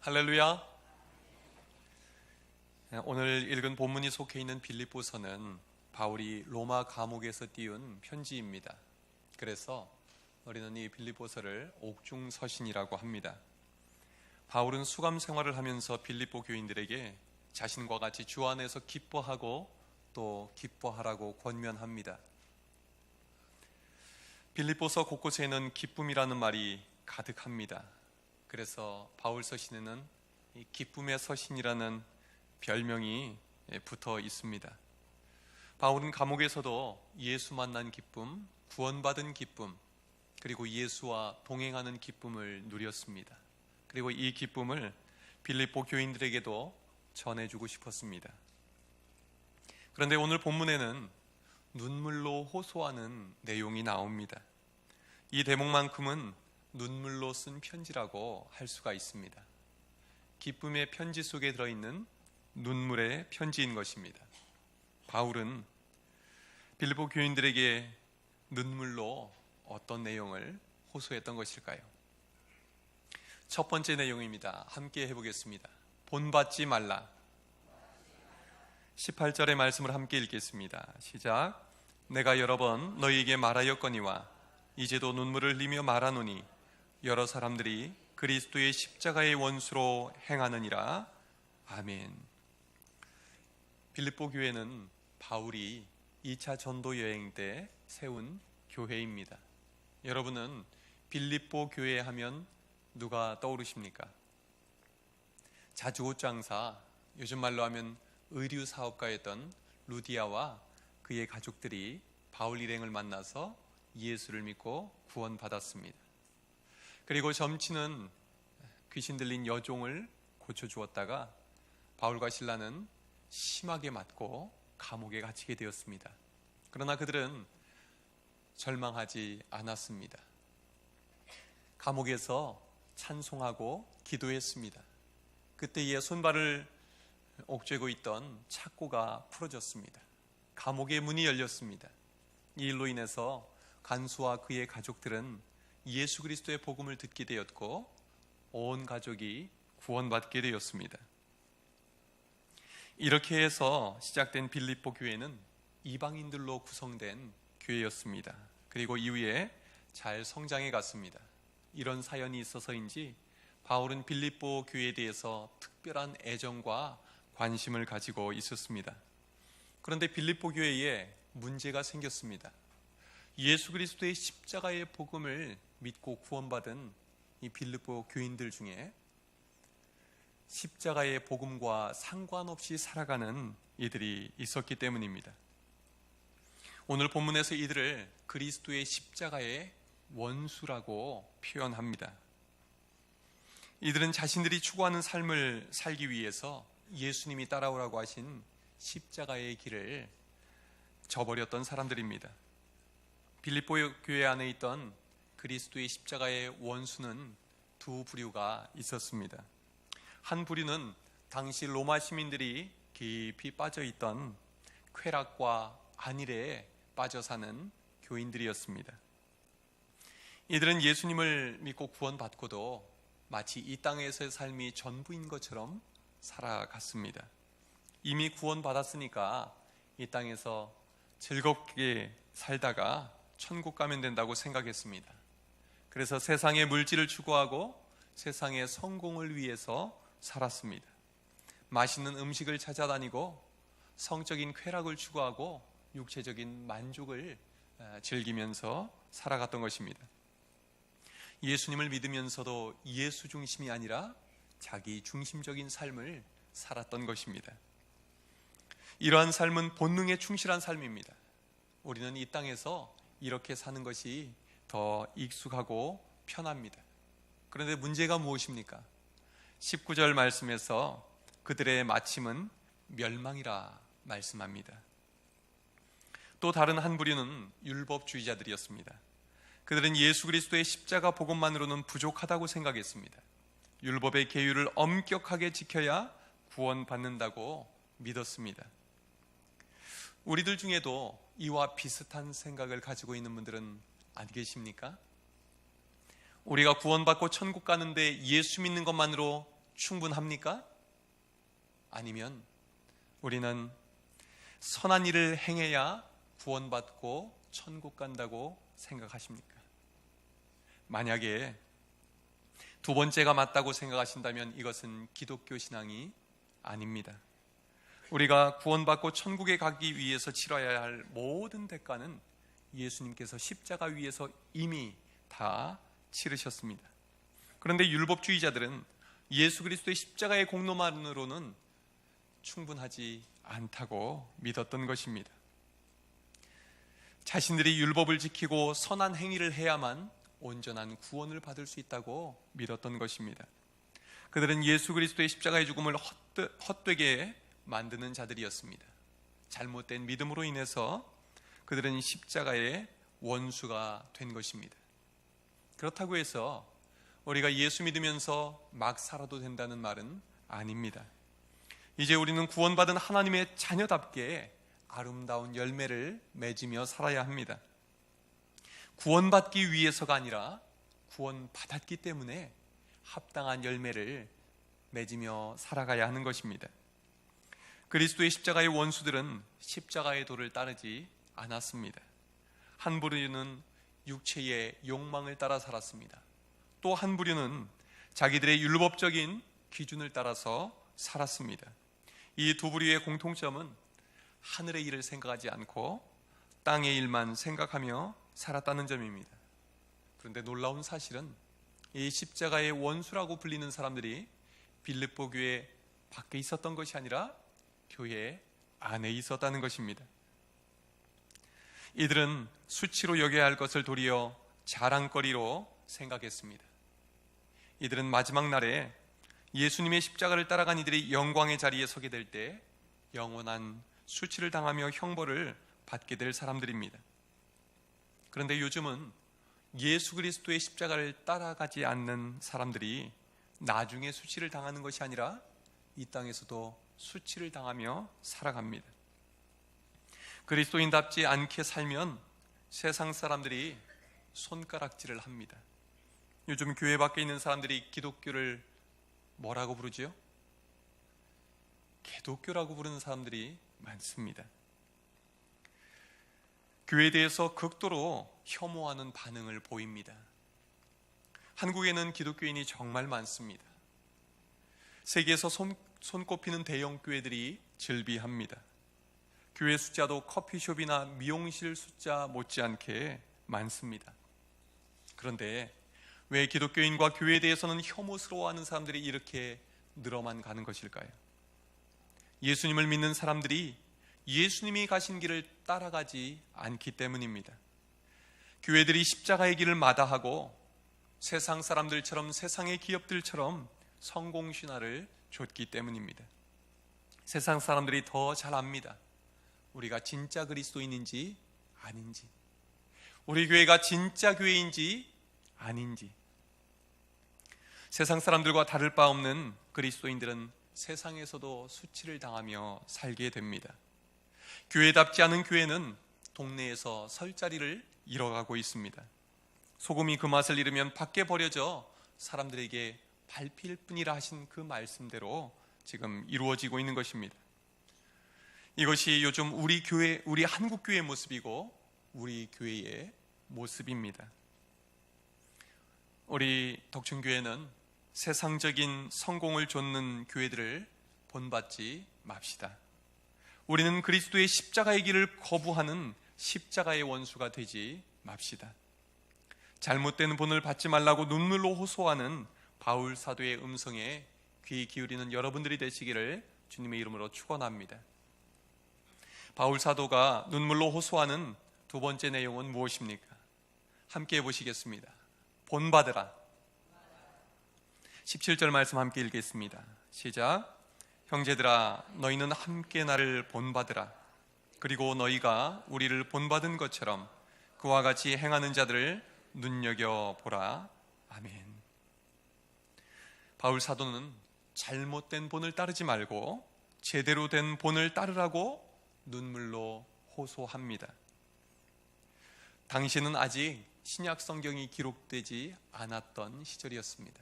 할렐루야. 오늘 읽은 본문이 속해 있는 빌립보서는 바울이 로마 감옥에서 띄운 편지입니다. 그래서 우리는 이 빌립보서를 옥중서신이라고 합니다. 바울은 수감 생활을 하면서 빌립보 교인들에게 자신과 같이 주 안에서 기뻐하고 또 기뻐하라고 권면합니다. 빌립보서 곳곳에는 기쁨이라는 말이 가득합니다. 그래서 바울 서신에는 이 기쁨의 서신이라는 별명이 붙어 있습니다. 바울은 감옥에서도 예수 만난 기쁨, 구원받은 기쁨, 그리고 예수와 동행하는 기쁨을 누렸습니다. 그리고 이 기쁨을 빌립보 교인들에게도 전해주고 싶었습니다. 그런데 오늘 본문에는 눈물로 호소하는 내용이 나옵니다. 이 대목만큼은 눈물로 쓴 편지라고 할 수가 있습니다. 기쁨의 편지 속에 들어있는 눈물의 편지인 것입니다. 바울은 빌립보 교인들에게 눈물로 어떤 내용을 호소했던 것일까요? 첫 번째 내용입니다. 함께 해보겠습니다. 본받지 말라. 18절의 말씀을 함께 읽겠습니다. 시작. 내가 여러 번 너희에게 말하였거니와 이제도 눈물을 흘리며 말하노니 여러 사람들이 그리스도의 십자가의 원수로 행하느니라. 아멘. 빌립보 교회는 바울이 2차 전도 여행 때 세운 교회입니다. 여러분은 빌립보 교회 하면 누가 떠오르십니까? 자주옷 장사, 요즘 말로 하면 의류 사업가였던 루디아와 그의 가족들이 바울 일행을 만나서 예수를 믿고 구원받았습니다. 그리고 점치는 귀신 들린 여종을 고쳐주었다가 바울과 실라는 심하게 맞고 감옥에 갇히게 되었습니다. 그러나 그들은 절망하지 않았습니다. 감옥에서 찬송하고 기도했습니다. 그때에 손발을 옥죄고 있던 착고가 풀어졌습니다. 감옥의 문이 열렸습니다. 이 일로 인해서 간수와 그의 가족들은 예수 그리스도의 복음을 듣게 되었고 온 가족이 구원받게 되었습니다. 이렇게 해서 시작된 빌립보 교회는 이방인들로 구성된 교회였습니다. 그리고 이후에 잘 성장해 갔습니다. 이런 사연이 있어서인지 바울은 빌립보 교회에 대해서 특별한 애정과 관심을 가지고 있었습니다. 그런데 빌립보 교회에 문제가 생겼습니다. 예수 그리스도의 십자가의 복음을 믿고 구원받은 이 빌립보 교인들 중에 십자가의 복음과 상관없이 살아가는 이들이 있었기 때문입니다. 오늘 본문에서 이들을 그리스도의 십자가의 원수라고 표현합니다. 이들은 자신들이 추구하는 삶을 살기 위해서 예수님이 따라오라고 하신 십자가의 길을 저버렸던 사람들입니다. 빌립보 교회 안에 있던 그리스도의 십자가의 원수는 두 부류가 있었습니다. 한 부류는 당시 로마 시민들이 깊이 빠져있던 쾌락과 안일에 빠져 사는 교인들이었습니다. 이들은 예수님을 믿고 구원받고도 마치 이 땅에서의 삶이 전부인 것처럼 살아갔습니다. 이미 구원받았으니까 이 땅에서 즐겁게 살다가 천국 가면 된다고 생각했습니다. 그래서 세상의 물질을 추구하고 세상의 성공을 위해서 살았습니다. 맛있는 음식을 찾아다니고 성적인 쾌락을 추구하고 육체적인 만족을 즐기면서 살아갔던 것입니다. 예수님을 믿으면서도 예수 중심이 아니라 자기 중심적인 삶을 살았던 것입니다. 이러한 삶은 본능에 충실한 삶입니다. 우리는 이 땅에서 이렇게 사는 것이 더 익숙하고 편합니다. 그런데 문제가 무엇입니까? 19절 말씀에서 그들의 마침은 멸망이라 말씀합니다. 또 다른 한 부류는 율법주의자들이었습니다. 그들은 예수 그리스도의 십자가 복음만으로는 부족하다고 생각했습니다. 율법의 계율을 엄격하게 지켜야 구원받는다고 믿었습니다. 우리들 중에도 이와 비슷한 생각을 가지고 있는 분들은 안 계십니까? 우리가 구원받고 천국 가는데 예수 믿는 것만으로 충분합니까? 아니면 우리는 선한 일을 행해야 구원받고 천국 간다고 생각하십니까? 만약에 두 번째가 맞다고 생각하신다면 이것은 기독교 신앙이 아닙니다. 우리가 구원받고 천국에 가기 위해서 치러야 할 모든 대가는 예수님께서 십자가 위에서 이미 다 치르셨습니다. 그런데 율법주의자들은 예수 그리스도의 십자가의 공로만으로는 충분하지 않다고 믿었던 것입니다. 자신들이 율법을 지키고 선한 행위를 해야만 온전한 구원을 받을 수 있다고 믿었던 것입니다. 그들은 예수 그리스도의 십자가의 죽음을 헛되게 만드는 자들이었습니다. 잘못된 믿음으로 인해서 그들은 십자가의 원수가 된 것입니다. 그렇다고 해서 우리가 예수 믿으면서 막 살아도 된다는 말은 아닙니다. 이제 우리는 구원받은 하나님의 자녀답게 아름다운 열매를 맺으며 살아야 합니다. 구원받기 위해서가 아니라 구원받았기 때문에 합당한 열매를 맺으며 살아가야 하는 것입니다. 그리스도의 십자가의 원수들은 십자가의 도를 따르지 않았습니다. 한 부류는 육체의 욕망을 따라 살았습니다. 또 한 부류는 자기들의 율법적인 기준을 따라서 살았습니다. 이 두 부류의 공통점은 하늘의 일을 생각하지 않고 땅의 일만 생각하며 살았다는 점입니다. 그런데 놀라운 사실은 이 십자가의 원수라고 불리는 사람들이 빌립보 교회 밖에 있었던 것이 아니라 교회 안에 있었다는 것입니다. 이들은 수치로 여겨야 할 것을 도리어 자랑거리로 생각했습니다. 이들은 마지막 날에 예수님의 십자가를 따라간 이들이 영광의 자리에 서게 될 때 영원한 수치를 당하며 형벌을 받게 될 사람들입니다. 그런데 요즘은 예수 그리스도의 십자가를 따라가지 않는 사람들이 나중에 수치를 당하는 것이 아니라 이 땅에서도 수치를 당하며 살아갑니다. 그리스도인답지 않게 살면 세상 사람들이 손가락질을 합니다. 요즘 교회 밖에 있는 사람들이 기독교를 뭐라고 부르지요? 개독교라고 부르는 사람들이 많습니다. 교회에 대해서 극도로 혐오하는 반응을 보입니다. 한국에는 기독교인이 정말 많습니다. 세계에서 손꼽히는 대형 교회들이 즐비합니다. 교회 숫자도 커피숍이나 미용실 숫자 못지않게 많습니다. 그런데 왜 기독교인과 교회에 대해서는 혐오스러워하는 사람들이 이렇게 늘어만 가는 것일까요? 예수님을 믿는 사람들이 예수님이 가신 길을 따라가지 않기 때문입니다. 교회들이 십자가의 길을 마다하고 세상 사람들처럼 세상의 기업들처럼 성공신화를 줬기 때문입니다. 세상 사람들이 더 잘 압니다. 우리가 진짜 그리스도인인지 아닌지, 우리 교회가 진짜 교회인지 아닌지. 세상 사람들과 다를 바 없는 그리스도인들은 세상에서도 수치를 당하며 살게 됩니다. 교회답지 않은 교회는 동네에서 설 자리를 잃어가고 있습니다. 소금이 그 맛을 잃으면 밖에 버려져 사람들에게 밟힐 뿐이라 하신 그 말씀대로 지금 이루어지고 있는 것입니다. 이것이 요즘 우리 한국 교회의 모습이고 우리 교회의 모습입니다. 우리 덕춘교회는 세상적인 성공을 좇는 교회들을 본받지 맙시다. 우리는 그리스도의 십자가의 길을 거부하는 십자가의 원수가 되지 맙시다. 잘못된 본을 받지 말라고 눈물로 호소하는 바울 사도의 음성에 귀 기울이는 여러분들이 되시기를 주님의 이름으로 축원합니다. 바울 사도가 눈물로 호소하는 두 번째 내용은 무엇입니까? 함께 보시겠습니다. 본받으라. 17절 말씀 함께 읽겠습니다. 시작. 형제들아, 너희는 함께 나를 본받으라. 그리고 너희가 우리를 본받은 것처럼 그와 같이 행하는 자들을 눈여겨보라. 아멘. 바울 사도는 잘못된 본을 따르지 말고 제대로 된 본을 따르라고 눈물로 호소합니다. 당시는 아직 신약 성경이 기록되지 않았던 시절이었습니다.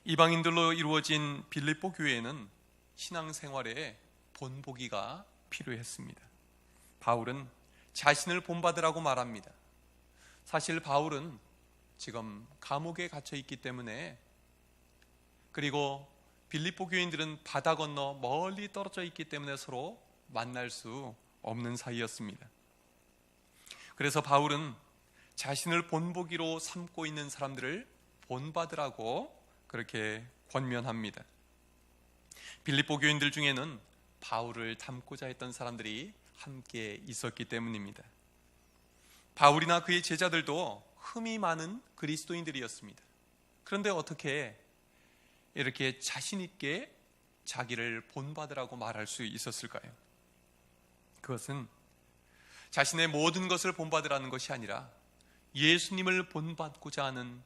이방인들로 이루어진 빌립보 교회에는 신앙생활에 본보기가 필요했습니다. 바울은 자신을 본받으라고 말합니다. 사실 바울은 지금 감옥에 갇혀 있기 때문에, 그리고 빌립보 교인들은 바다 건너 멀리 떨어져 있기 때문에 서로 만날 수 없는 사이였습니다. 그래서 바울은 자신을 본보기로 삼고 있는 사람들을 본받으라고 그렇게 권면합니다. 빌립보 교인들 중에는 바울을 닮고자 했던 사람들이 함께 있었기 때문입니다. 바울이나 그의 제자들도 흠이 많은 그리스도인들이었습니다. 그런데 어떻게 이렇게 자신 있게 자기를 본받으라고 말할 수 있었을까요? 그것은 자신의 모든 것을 본받으라는 것이 아니라 예수님을 본받고자 하는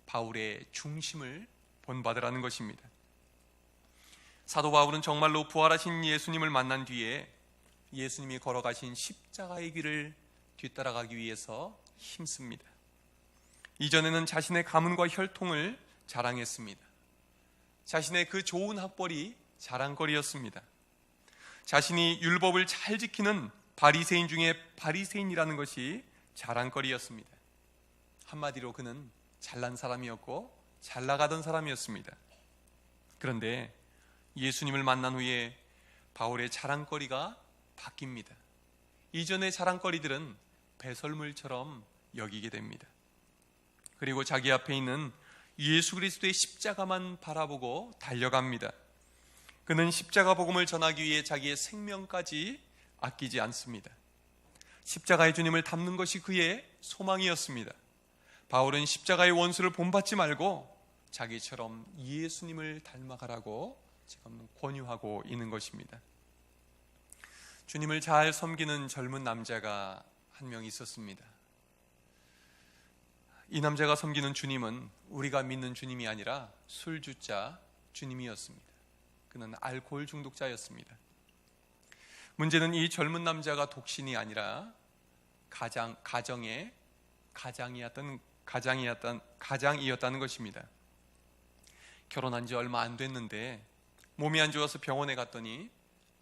바울의 중심을 본받으라는 것입니다. 사도 바울은 정말로 부활하신 예수님을 만난 뒤에 예수님이 걸어가신 십자가의 길을 뒤따라가기 위해서 힘씁니다. 이전에는 자신의 가문과 혈통을 자랑했습니다. 자신의 그 좋은 학벌이 자랑거리였습니다. 자신이 율법을 잘 지키는 바리새인 중에 바리새인이라는 것이 자랑거리였습니다. 한마디로 그는 잘난 사람이었고 잘 나가던 사람이었습니다. 그런데 예수님을 만난 후에 바울의 자랑거리가 바뀝니다. 이전의 자랑거리들은 배설물처럼 여기게 됩니다. 그리고 자기 앞에 있는 예수 그리스도의 십자가만 바라보고 달려갑니다. 그는 십자가 복음을 전하기 위해 자기의 생명까지 아끼지 않습니다. 십자가의 주님을 닮는 것이 그의 소망이었습니다. 바울은 십자가의 원수를 본받지 말고 자기처럼 예수님을 닮아가라고 지금 권유하고 있는 것입니다. 주님을 잘 섬기는 젊은 남자가 한 명 있었습니다. 이 남자가 섬기는 주님은 우리가 믿는 주님이 아니라 술주자 주님이었습니다. 그는 알코올 중독자였습니다. 문제는 이 젊은 남자가 독신이 아니라 가장이었다는 것입니다. 결혼한 지 얼마 안 됐는데 몸이 안 좋아서 병원에 갔더니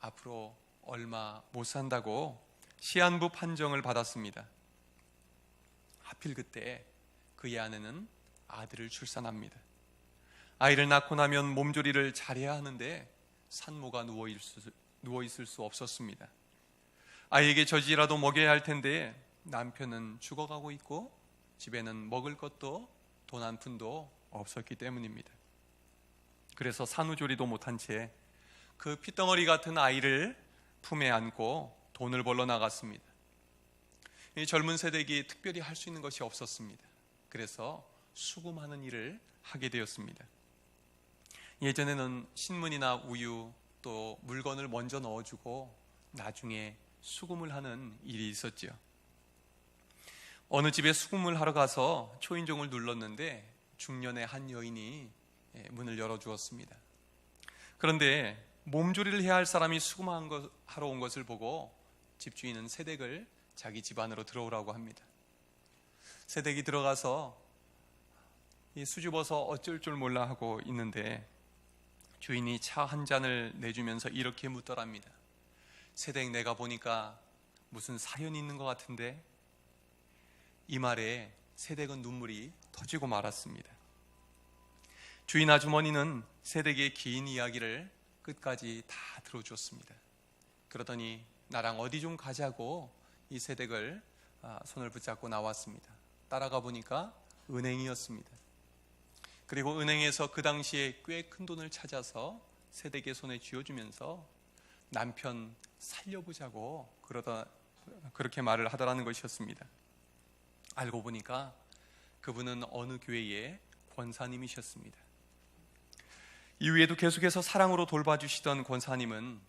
앞으로 얼마 못 산다고 시한부 판정을 받았습니다. 하필 그때 그의 아내는 아들을 출산합니다. 아이를 낳고 나면 몸조리를 잘해야 하는데 산모가 누워있을 수 없었습니다. 아이에게 젖이라도 먹여야 할 텐데 남편은 죽어가고 있고 집에는 먹을 것도 돈 한 푼도 없었기 때문입니다. 그래서 산후조리도 못한 채 그 핏덩어리 같은 아이를 품에 안고 돈을 벌러 나갔습니다. 이 젊은 세대에게 특별히 할 수 있는 것이 없었습니다. 그래서 수금하는 일을 하게 되었습니다. 예전에는 신문이나 우유 또 물건을 먼저 넣어주고 나중에 수금을 하는 일이 있었죠. 어느 집에 수금을 하러 가서 초인종을 눌렀는데 중년의 한 여인이 문을 열어주었습니다. 그런데 몸조리를 해야 할 사람이 수금하러 온 것을 보고 집주인은 새댁을 자기 집 안으로 들어오라고 합니다. 새댁이 들어가서 이 수줍어서 어쩔 줄 몰라 하고 있는데 주인이 차 한 잔을 내주면서 이렇게 묻더랍니다. 새댁, 내가 보니까 무슨 사연이 있는 것 같은데? 이 말에 새댁은 눈물이 터지고 말았습니다. 주인 아주머니는 새댁의 긴 이야기를 끝까지 다 들어주었습니다. 그러더니 나랑 어디 좀 가자고 이 새댁을 손을 붙잡고 나왔습니다. 따라가 보니까 은행이었습니다. 그리고 은행에서 그 당시에 꽤 큰 돈을 찾아서 새댁의 손에 쥐어주면서 남편 살려보자고 그렇게 말을 하더라는 것이었습니다. 알고 보니까 그분은 어느 교회의 권사님이셨습니다. 이후에도 계속해서 사랑으로 돌봐주시던 권사님은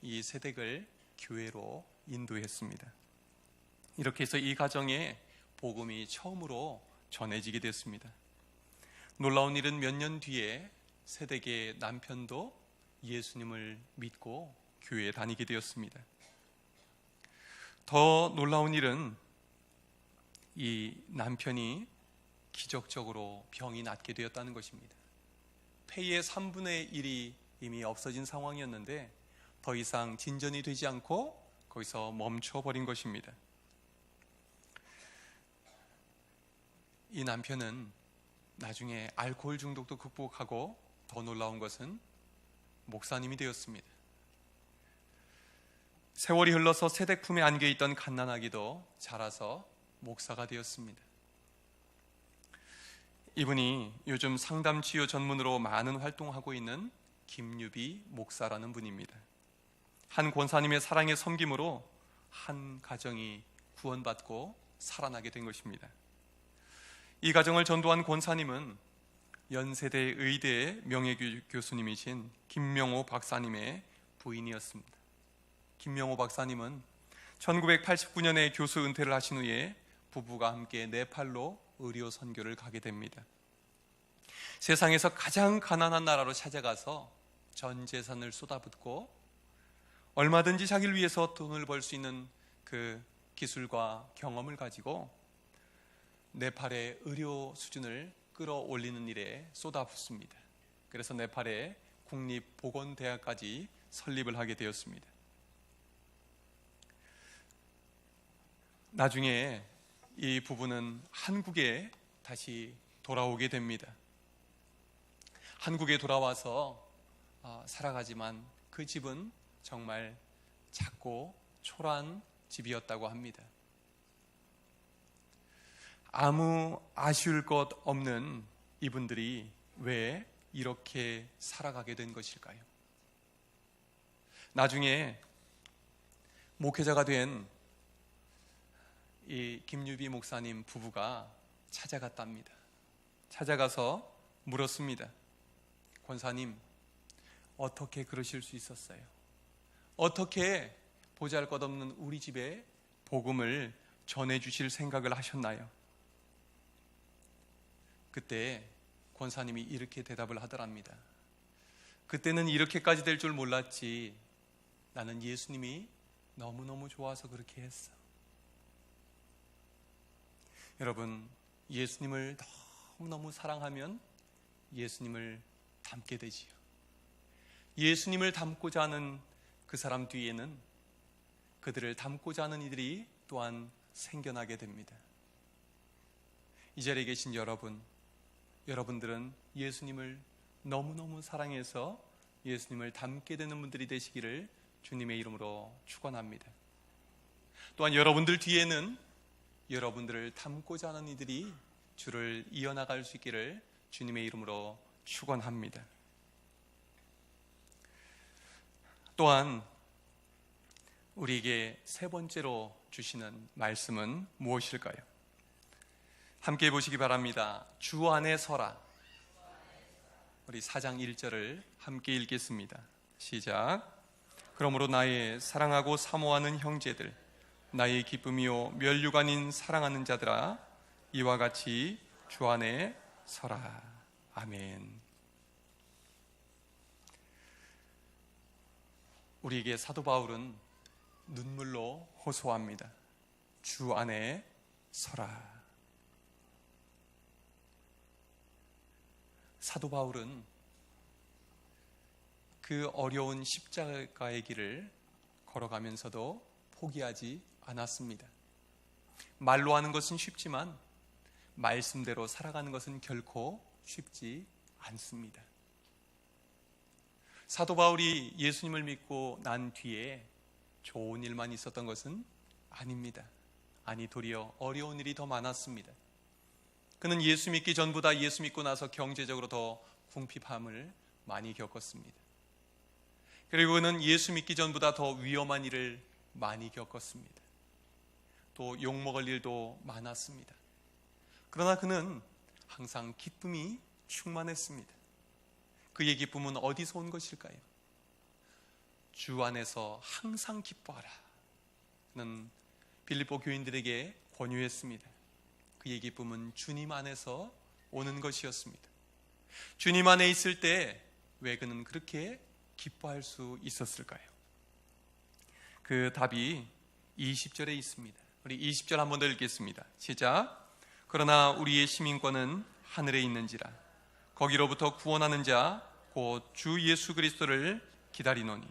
이 새댁을 교회로 인도했습니다. 이렇게 해서 이 가정에 복음이 처음으로 전해지게 됐습니다. 놀라운 일은 몇 년 뒤에 새댁의 남편도 예수님을 믿고 교회에 다니게 되었습니다. 더 놀라운 일은 이 남편이 기적적으로 병이 낫게 되었다는 것입니다. 폐의 3분의 1이 이미 없어진 상황이었는데 더 이상 진전이 되지 않고 거기서 멈춰버린 것입니다. 이 남편은 나중에 알코올 중독도 극복하고 더 놀라운 것은 목사님이 되었습니다. 세월이 흘러서 세대품에 안겨있던 갓난아기도 자라서 목사가 되었습니다. 이분이 요즘 상담 치유 전문으로 많은 활동하고 있는 김유비 목사라는 분입니다. 한 권사님의 사랑의 섬김으로 한 가정이 구원받고 살아나게 된 것입니다. 이 가정을 전도한 권사님은 연세대 의대의 명예교수님이신 김명호 박사님의 부인이었습니다. 김명호 박사님은 1989년에 교수 은퇴를 하신 후에 부부가 함께 네팔로 의료 선교를 가게 됩니다. 세상에서 가장 가난한 나라로 찾아가서 전 재산을 쏟아붓고 얼마든지 자기를 위해서 돈을 벌 수 있는 그 기술과 경험을 가지고 네팔의 의료 수준을 끌어올리는 일에 쏟아붓습니다. 그래서 네팔의 국립보건대학까지 설립을 하게 되었습니다. 나중에 이 부부는 한국에 다시 돌아오게 됩니다. 한국에 돌아와서 살아가지만 그 집은 정말 작고 초라한 집이었다고 합니다. 아무 아쉬울 것 없는 이분들이 왜 이렇게 살아가게 된 것일까요? 나중에 목회자가 된 이 김유비 목사님 부부가 찾아갔답니다. 찾아가서 물었습니다. 권사님, 어떻게 그러실 수 있었어요? 어떻게 보잘것없는 우리 집에 복음을 전해주실 생각을 하셨나요? 그때 권사님이 이렇게 대답을 하더랍니다. 그때는 이렇게까지 될 줄 몰랐지. 나는 예수님이 너무너무 좋아서 그렇게 했어. 여러분, 예수님을 너무너무 사랑하면 예수님을 닮게 되지요. 예수님을 닮고자 하는 그 사람 뒤에는 그들을 닮고자 하는 이들이 또한 생겨나게 됩니다. 이 자리에 계신 여러분들은 예수님을 너무너무 사랑해서 예수님을 닮게 되는 분들이 되시기를 주님의 이름으로 축원합니다. 또한 여러분들 뒤에는 여러분들을 닮고자 하는 이들이 주를 이어나갈 수 있기를 주님의 이름으로 축원합니다. 또한 우리에게 세 번째로 주시는 말씀은 무엇일까요? 함께 보시기 바랍니다. 주 안에 서라. 우리 4장 1절을 함께 읽겠습니다. 시작. 그러므로 나의 사랑하고 사모하는 형제들, 나의 기쁨이요 면류관인 사랑하는 자들아, 이와 같이 주 안에 서라. 아멘. 우리에게 사도 바울은 눈물로 호소합니다. 주 안에 서라. 사도 바울은 그 어려운 십자가의 길을 걸어가면서도 포기하지 않았습니다. 말로 하는 것은 쉽지만 말씀대로 살아가는 것은 결코 쉽지 않습니다. 사도 바울이 예수님을 믿고 난 뒤에 좋은 일만 있었던 것은 아닙니다. 아니, 도리어 어려운 일이 더 많았습니다. 그는 예수 믿기 전보다 예수 믿고 나서 경제적으로 더 궁핍함을 많이 겪었습니다. 그리고 그는 예수 믿기 전보다 더 위험한 일을 많이 겪었습니다. 또 욕먹을 일도 많았습니다. 그러나 그는 항상 기쁨이 충만했습니다. 그의 기쁨은 어디서 온 것일까요? 주 안에서 항상 기뻐하라. 그는 빌립보 교인들에게 권유했습니다. 그의 기쁨은 주님 안에서 오는 것이었습니다. 주님 안에 있을 때 왜 그는 그렇게 기뻐할 수 있었을까요? 그 답이 20절에 있습니다. 우리 20절 한 번 더 읽겠습니다. 시작. 그러나 우리의 시민권은 하늘에 있는지라. 거기로부터 구원하는 자 곧 주 예수 그리스도를 기다리노니.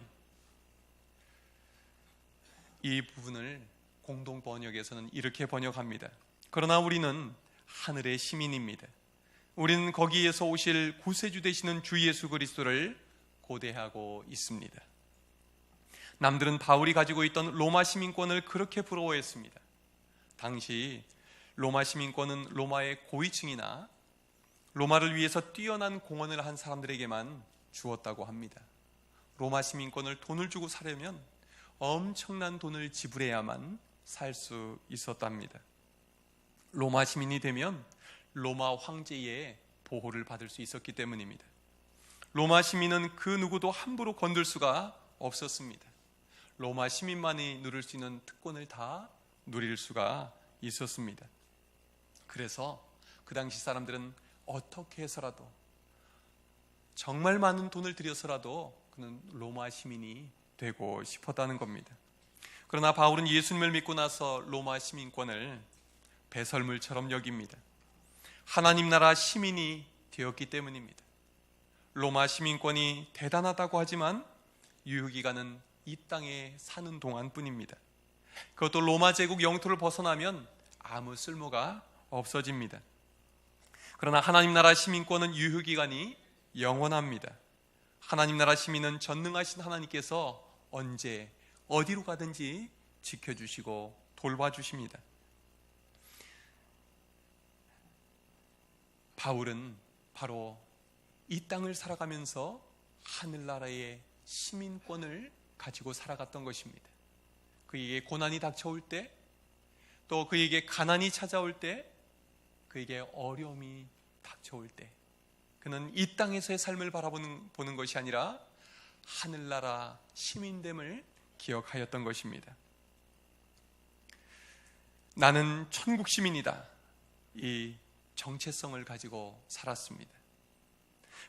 이 부분을 공동 번역에서는 이렇게 번역합니다. 그러나 우리는 하늘의 시민입니다. 우리는 거기에서 오실 구세주 되시는 주 예수 그리스도를 고대하고 있습니다. 남들은 바울이 가지고 있던 로마 시민권을 그렇게 부러워했습니다. 당시 로마 시민권은 로마의 고위층이나 로마를 위해서 뛰어난 공헌을 한 사람들에게만 주었다고 합니다. 로마 시민권을 돈을 주고 사려면 엄청난 돈을 지불해야만 살 수 있었답니다. 로마 시민이 되면 로마 황제의 보호를 받을 수 있었기 때문입니다. 로마 시민은 그 누구도 함부로 건들 수가 없었습니다. 로마 시민만이 누릴 수 있는 특권을 다 누릴 수가 있었습니다. 그래서 그 당시 사람들은 어떻게 해서라도 정말 많은 돈을 들여서라도 그는 로마 시민이 되고 싶었다는 겁니다. 그러나 바울은 예수님을 믿고 나서 로마 시민권을 배설물처럼 여깁니다. 하나님 나라 시민이 되었기 때문입니다. 로마 시민권이 대단하다고 하지만 유효기간은 이 땅에 사는 동안뿐입니다. 그것도 로마 제국 영토를 벗어나면 아무 쓸모가 없어집니다. 그러나 하나님 나라 시민권은 유효기간이 영원합니다. 하나님 나라 시민은 전능하신 하나님께서 언제 어디로 가든지 지켜주시고 돌봐주십니다. 바울은 바로 이 땅을 살아가면서 하늘나라의 시민권을 가지고 살아갔던 것입니다. 그에게 고난이 닥쳐올 때, 또 그에게 가난이 찾아올 때, 그에게 어려움이 닥쳐올 때, 그는 이 땅에서의 삶을 바라보는 것이 아니라 하늘나라 시민됨을 기억하였던 것입니다. 나는 천국 시민이다. 이 정체성을 가지고 살았습니다.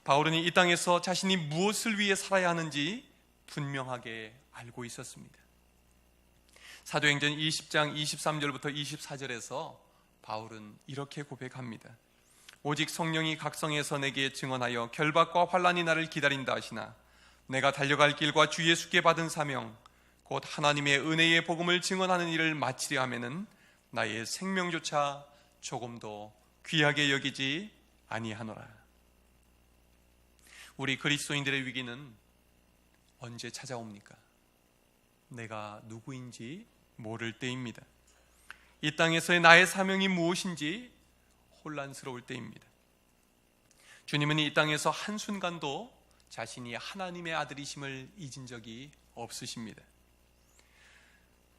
바울은 이 땅에서 자신이 무엇을 위해 살아야 하는지 분명하게 알고 있었습니다. 사도행전 20장 23절부터 24절에서 바울은 이렇게 고백합니다. 오직 성령이 각성해서 내게 증언하여 결박과 환난이 나를 기다린다 하시나 내가 달려갈 길과 주 예수께 받은 사명 곧 하나님의 은혜의 복음을 증언하는 일을 마치려 하면은 나의 생명조차 조금도 귀하게 여기지 아니하노라. 우리 그리스도인들의 위기는 언제 찾아옵니까? 내가 누구인지 모를 때입니다. 이 땅에서의 나의 사명이 무엇인지 혼란스러울 때입니다. 주님은 이 땅에서 한순간도 자신이 하나님의 아들이심을 잊은 적이 없으십니다.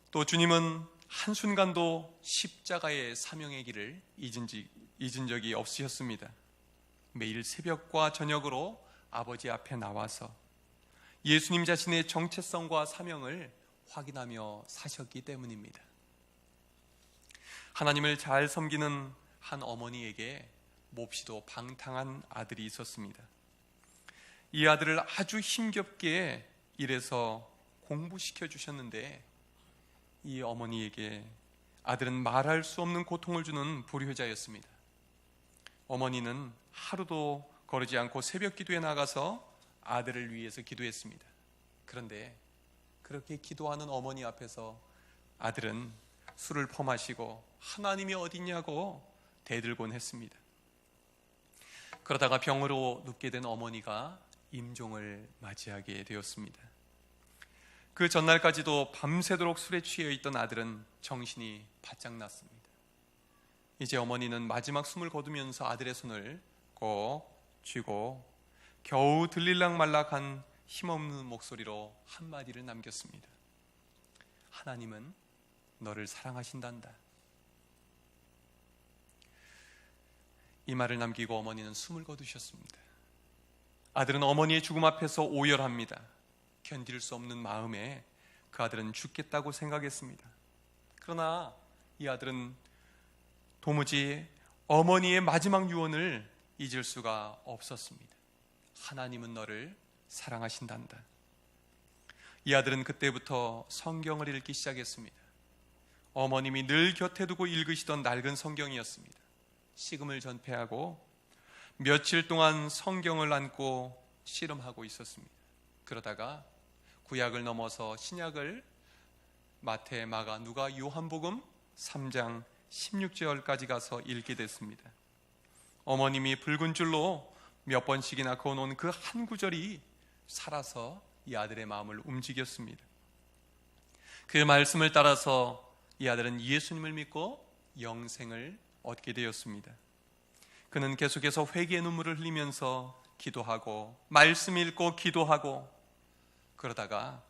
또 주님은 한순간도 십자가의 사명의 길을 잊은 적이 없으셨습니다. 매일 새벽과 저녁으로 아버지 앞에 나와서 예수님 자신의 정체성과 사명을 확인하며 사셨기 때문입니다. 하나님을 잘 섬기는 한 어머니에게 몹시도 방탕한 아들이 있었습니다. 이 아들을 아주 힘겹게 일해서 공부시켜 주셨는데 이 어머니에게 아들은 말할 수 없는 고통을 주는 불효자였습니다. 어머니는 하루도 거르지 않고 새벽 기도에 나가서 아들을 위해서 기도했습니다. 그런데 그렇게 기도하는 어머니 앞에서 아들은 술을 퍼마시고 하나님이 어디냐고 대들곤 했습니다. 그러다가 병으로 눕게 된 어머니가 임종을 맞이하게 되었습니다. 그 전날까지도 밤새도록 술에 취해 있던 아들은 정신이 바짝 났습니다. 이제 어머니는 마지막 숨을 거두면서 아들의 손을 꼭 쥐고 겨우 들릴락 말락한 힘없는 목소리로 한마디를 남겼습니다. 하나님은 너를 사랑하신단다. 이 말을 남기고 어머니는 숨을 거두셨습니다. 아들은 어머니의 죽음 앞에서 오열합니다. 견딜 수 없는 마음에 그 아들은 죽겠다고 생각했습니다. 그러나 이 아들은 도무지 어머니의 마지막 유언을 잊을 수가 없었습니다. 하나님은 너를 사랑하신단다. 이 아들은 그때부터 성경을 읽기 시작했습니다. 어머님이 늘 곁에 두고 읽으시던 낡은 성경이었습니다. 식음을 전폐하고 며칠 동안 성경을 안고 씨름하고 있었습니다. 그러다가 구약을 넘어서 신약을 마태, 마가, 누가, 요한복음 3장 16절까지 가서 읽게 됐습니다. 어머님이 붉은 줄로 몇 번씩이나 그어놓은 그 한 구절이 살아서 이 아들의 마음을 움직였습니다. 그 말씀을 따라서 이 아들은 예수님을 믿고 영생을 얻게 되었습니다. 그는 계속해서 회개의 눈물을 흘리면서 기도하고 말씀 읽고 기도하고, 그러다가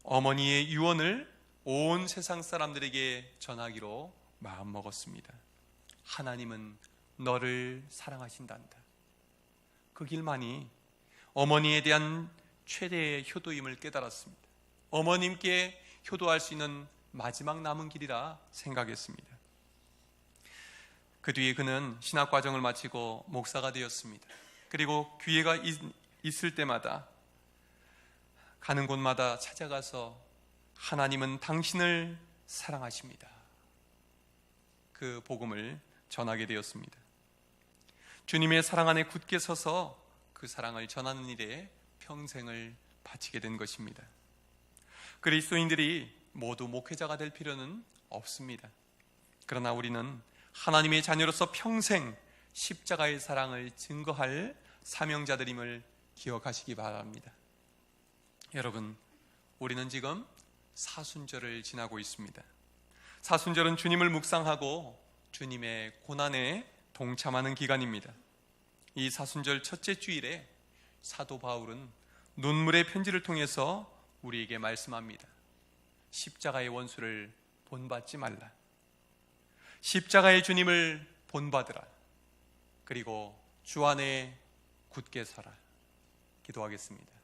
어머니의 유언을 온 세상 사람들에게 전하기로 마음먹었습니다. 하나님은 너를 사랑하신단다. 그 길만이 어머니에 대한 최대의 효도임을 깨달았습니다. 어머님께 효도할 수 있는 마지막 남은 길이라 생각했습니다. 그 뒤에 그는 신학과정을 마치고 목사가 되었습니다. 그리고 기회가 있을 때마다 가는 곳마다 찾아가서 하나님은 당신을 사랑하십니다, 그 복음을 전하게 되었습니다. 주님의 사랑 안에 굳게 서서 그 사랑을 전하는 일에 평생을 바치게 된 것입니다. 그리스도인들이 모두 목회자가 될 필요는 없습니다. 그러나 우리는 하나님의 자녀로서 평생 십자가의 사랑을 증거할 사명자들임을 기억하시기 바랍니다. 여러분, 우리는 지금 사순절을 지나고 있습니다. 사순절은 주님을 묵상하고 주님의 고난에 동참하는 기간입니다. 이 사순절 첫째 주일에 사도 바울은 눈물의 편지를 통해서 우리에게 말씀합니다. 십자가의 원수를 본받지 말라. 십자가의 주님을 본받으라. 그리고 주 안에 굳게 서라. 기도하겠습니다.